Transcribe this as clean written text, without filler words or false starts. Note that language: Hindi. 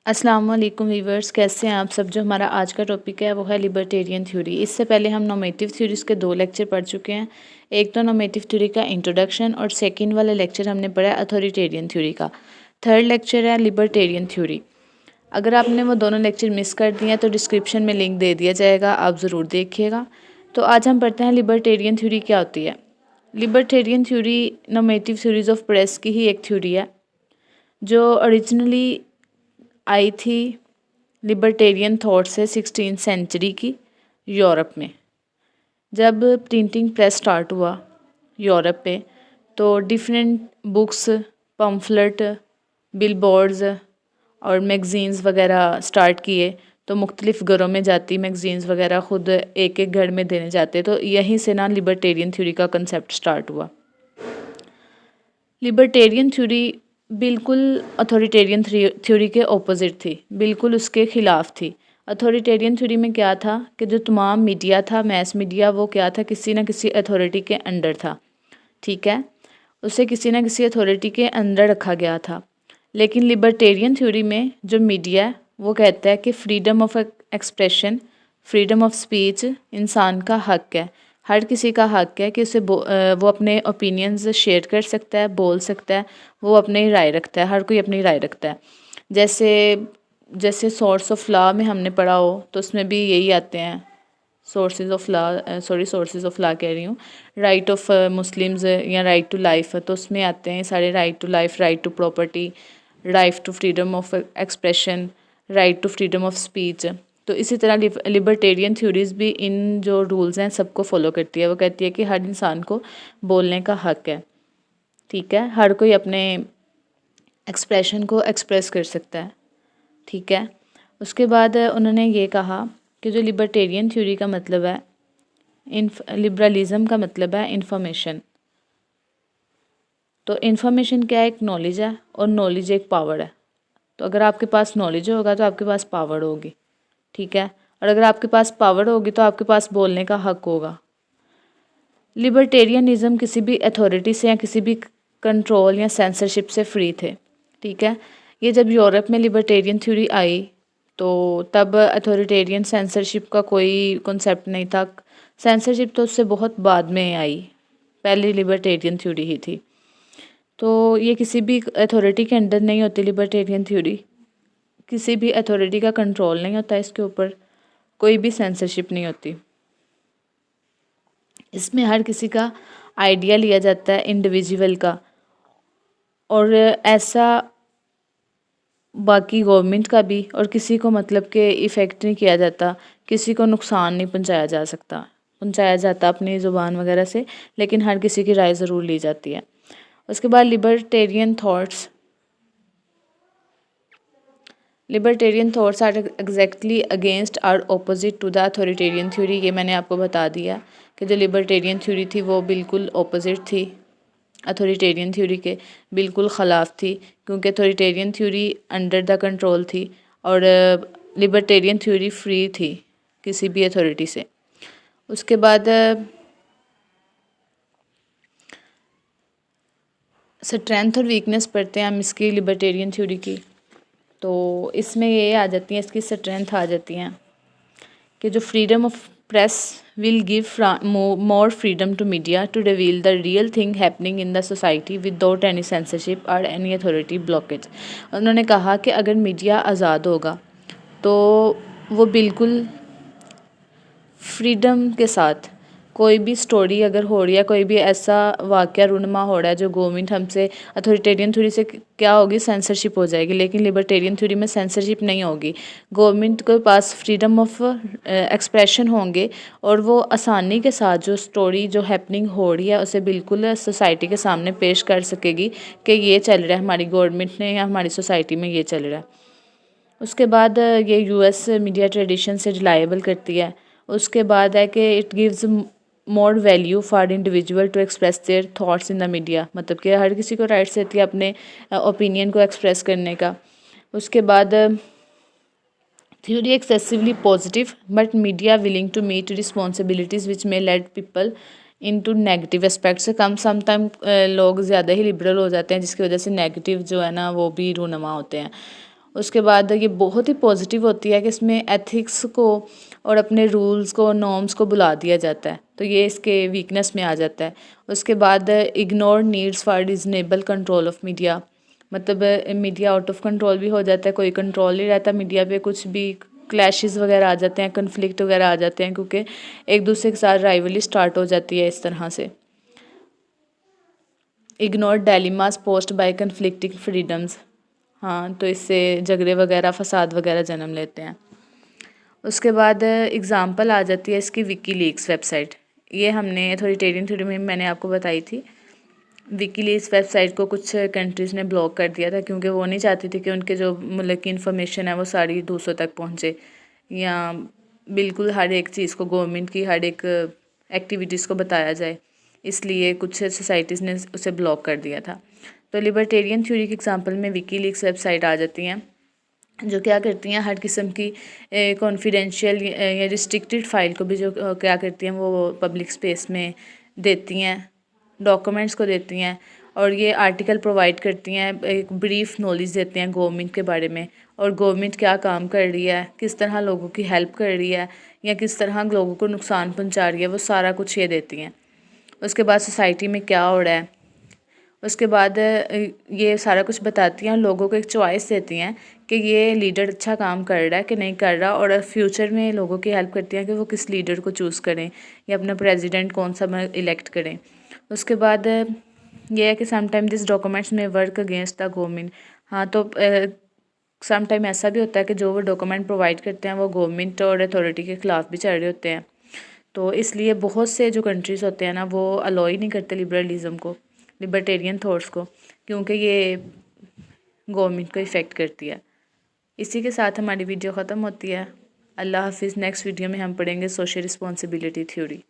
अस्सलाम वालेकुम वीवर्स, कैसे हैं आप सब। जो हमारा आज का टॉपिक है वो है लिबर्टेरियन थ्योरी। इससे पहले हम नॉर्मेटिव थ्योरीज़ के 2 लेक्चर पढ़ चुके हैं। एक तो नॉर्मेटिव थ्योरी का इंट्रोडक्शन और सेकंड वाला लेक्चर हमने पढ़ा है अथॉरिटेरियन थ्योरी का। थर्ड लेक्चर है लिबर्टेरियन थ्योरी। अगर आपने वो दोनों लेक्चर मिस कर दिए हैं तो डिस्क्रिप्शन में लिंक दे दिया जाएगा, आप ज़रूर देखिएगा। तो आज हम पढ़ते हैं लिबर्टेरियन थ्योरी क्या होती है। Libertarian theory normative theories of press की ही एक थ्योरी है जो ओरिजिनली आई थी लिबर्टेरियन थॉट से 16th सेंचुरी की यूरोप में। जब प्रिंटिंग प्रेस स्टार्ट हुआ यूरोप पे तो डिफरेंट बुक्स, पम्फलेट, बिलबोर्ड्स और मैगज़ीन्स वगैरह स्टार्ट किए। तो मुख्तलिफ़ घरों में जाती मैगज़ीन्स वगैरह ख़ुद एक एक घर में देने जाते। तो यहीं से ना लिबर्टेरियन थ्योरी का कंसेप्ट स्टार्ट हुआ। लिबर्टेरियन थ्योरी बिल्कुल अथॉरिटेरियन थ्योरी के ऑपोजिट थी, बिल्कुल उसके ख़िलाफ़ थी। अथॉरिटेरियन थ्योरी में क्या था कि जो तमाम मीडिया था, मैस मीडिया, वो क्या था, किसी न किसी अथॉरिटी के अंडर था। ठीक है, उसे किसी न किसी अथॉरिटी के अंदर रखा गया था। लेकिन लिबर्टेरियन थ्योरी में जो मीडिया है वो कहता है कि freedom of expression, freedom of speech इंसान का हक है। हर किसी का हक है कि वो अपने ओपिनियंस शेयर कर सकता है, बोल सकता है, वो अपनी राय रखता है, हर कोई अपनी राय रखता है। जैसे जैसे सोर्स ऑफ लॉ में हमने पढ़ा हो तो उसमें भी यही आते हैं, सोर्सेज ऑफ लॉ कह रही हूँ, राइट ऑफ मुस्लिम्स या राइट टू लाइफ, तो उसमें आते हैं सारे right to life, right to property, right to freedom of expression, right to freedom of speech. तो इसी तरह लिबर्टेरियन थ्योरीज़ भी इन जो रूल्स हैं सबको फॉलो करती है। वो कहती है कि हर इंसान को बोलने का हक है। ठीक है, हर कोई अपने एक्सप्रेशन को एक्सप्रेस कर सकता है। ठीक है, उसके बाद उन्होंने ये कहा कि जो लिबर्टेरियन थ्योरी का मतलब है, लिबरलिज़म का मतलब है इंफॉर्मेशन। तो इंफॉर्मेशन क्या है, एक नॉलेज है और नॉलेज एक पावर है। तो अगर आपके पास नॉलेज होगा तो आपके पास पावर होगी। ठीक है, और अगर आपके पास पावर होगी तो आपके पास बोलने का हक होगा। लिबर्टेरियनिज़म किसी भी अथॉरिटी से या किसी भी कंट्रोल या सेंसरशिप से फ्री थे। ठीक है, ये जब यूरोप में लिबर्टेरियन थ्योरी आई तो तब अथॉरिटेरियन सेंसरशिप का कोई कॉन्सेप्ट नहीं था। सेंसरशिप तो उससे बहुत बाद में आई, पहले लिबर्टेरियन थ्योरी ही थी। तो ये किसी भी अथॉरिटी के अंडर नहीं होती लिबर्टेरियन थ्योरी, किसी भी अथॉरिटी का कंट्रोल नहीं होता इसके ऊपर, कोई भी सेंसरशिप नहीं होती। इसमें हर किसी का आइडिया लिया जाता है, इंडिविजुअल का, और ऐसा बाकी गवर्नमेंट का भी, और किसी को मतलब कि इफ़ेक्ट नहीं किया जाता, किसी को नुकसान नहीं पहुंचाया जाता अपनी ज़ुबान वगैरह से, लेकिन हर किसी की राय ज़रूर ली जाती है। उसके बाद libertarian thoughts are exactly against or opposite to the authoritarian theory. ये मैंने आपको बता दिया कि जो लिबर्टेरियन थ्योरी थी वो बिल्कुल ऑपोजिट थी अथॉरिटेरियन थ्योरी के, बिल्कुल ख़िलाफ़ थी, क्योंकि authoritarian theory under the control थी और लिबर्टेरियन थ्योरी फ्री थी किसी भी अथॉरिटी से। उसके बाद स्ट्रेंथ और वीकनेस पढ़ते हैं हम इसकी लिबर्टेरियन थ्योरी की। तो इसमें ये आ जाती हैं, इसकी स्ट्रेंथ आ जाती हैं कि जो freedom of press will give more freedom to media to reveal the real thing happening in the society without any censorship और एनी अथॉरिटी ब्लॉकेज। उन्होंने कहा कि अगर मीडिया आज़ाद होगा तो वो बिल्कुल फ्रीडम के साथ कोई भी स्टोरी अगर हो रही है, कोई भी ऐसा वाक़या रूनमा हो रहा है जो गवर्नमेंट हमसे, अथॉरिटेरियन थ्योरी से क्या होगी, सेंसरशिप हो जाएगी, लेकिन लिबर्टेरियन थ्योरी में सेंसरशिप नहीं होगी। गवर्नमेंट के पास फ्रीडम ऑफ एक्सप्रेशन होंगे और वो आसानी के साथ जो स्टोरी जो हैपनिंग हो रही है उसे बिल्कुल सोसाइटी के सामने पेश कर सकेगी कि ये चल रहा है हमारी गवर्नमेंट ने या हमारी सोसाइटी में ये चल रहा है। उसके बाद ये यूएस मीडिया ट्रेडिशन से रिलायबल करती है। उसके बाद है कि it gives more value for individual to express their thoughts in the media, मतलब कि हर किसी को राइट्स देती है अपने ओपिनियन को एक्सप्रेस करने का। उसके बाद theory excessively positive but media willing to meet responsibilities which may led people into negative aspects. Sometime लोग ज़्यादा ही लिबरल हो जाते हैं जिसकी वजह से नेगेटिव जो है ना वो भी रूनमा होते हैं। उसके बाद ये बहुत ही पॉजिटिव होती है कि इसमें एथिक्स को और अपने रूल्स को नॉर्म्स को बुला दिया जाता है, तो ये इसके वीकनेस में आ जाता है। उसके बाद ignore needs for reasonable control of media, मतलब मीडिया आउट ऑफ कंट्रोल भी हो जाता है, कोई कंट्रोल नहीं रहता मीडिया पे, कुछ भी क्लैशेस वगैरह आ जाते हैं, कन्फ्लिक्ट वगैरह आ जाते हैं, क्योंकि एक दूसरे के साथ राइवली स्टार्ट हो जाती है इस तरह से। Ignore dilemmas posed by conflicting freedoms, हाँ तो इससे झगड़े वगैरह फसाद वगैरह जन्म लेते हैं। उसके बाद एग्ज़ाम्पल आ जाती है इसकी विकीलीक्स वेबसाइट, ये हमने अथॉरिटेरियन थ्योरी में मैंने आपको बताई थी। विकीलीक्स वेबसाइट को कुछ कंट्रीज़ ने ब्लॉक कर दिया था, क्योंकि वो नहीं चाहती थी कि उनके जो मतलब की इन्फॉर्मेशन है वो सारी दूसरों तक पहुँचे, या बिल्कुल हर एक चीज़ को गवर्नमेंट की हर एक एक्टिविटीज़ को बताया जाए, इसलिए कुछ सोसाइटीज़ ने उसे ब्लॉक कर दिया था। तो लिबर्टेरियन थ्योरी के एग्जांपल में विकीलीक्स वेबसाइट आ जाती हैं, जो क्या करती हैं हर किस्म की कॉन्फिडेंशियल या रिस्ट्रिक्टेड फाइल को भी जो क्या करती हैं वो पब्लिक स्पेस में देती हैं, डॉक्यूमेंट्स को देती हैं, और ये आर्टिकल प्रोवाइड करती हैं, एक ब्रीफ नॉलेज देते हैं गवर्नमेंट के बारे में, और गवर्नमेंट क्या काम कर रही है, किस तरह लोगों की हेल्प कर रही है, या किस तरह लोगों को नुकसान पहुंचा रही है, वो सारा कुछ ये देती हैं। उसके बाद सोसाइटी में क्या हो रहा है, उसके बाद ये सारा कुछ बताती हैं, और लोगों को एक चॉइस देती हैं कि ये लीडर अच्छा काम कर रहा है कि नहीं कर रहा, और फ्यूचर में लोगों की हेल्प करती हैं कि वो किस लीडर को चूज़ करें या अपना प्रेसिडेंट कौन सा इलेक्ट करें। उसके बाद ये है कि समटाइम दिस डॉक्यूमेंट्स में वर्क अगेंस्ट द गवर्नमेंट, हाँ तो समटाइम ऐसा भी होता है कि जो वो डॉक्यूमेंट प्रोवाइड करते हैं वो गवर्नमेंट और अथॉरिटी के ख़िलाफ़ भी चल रहे होते हैं, तो इसलिए बहुत से जो कंट्रीज़ होते हैं ना वो अलो ही नहीं करते लिबरलिज़म को, लिबर्टेरियन थॉट्स को, क्योंकि ये गवर्नमेंट को इफ़ेक्ट करती है। इसी के साथ हमारी वीडियो ख़त्म होती है। अल्लाह हाफिज़। नेक्स्ट वीडियो में हम पढ़ेंगे सोशल रिस्पॉन्सिबिलिटी थ्योरी।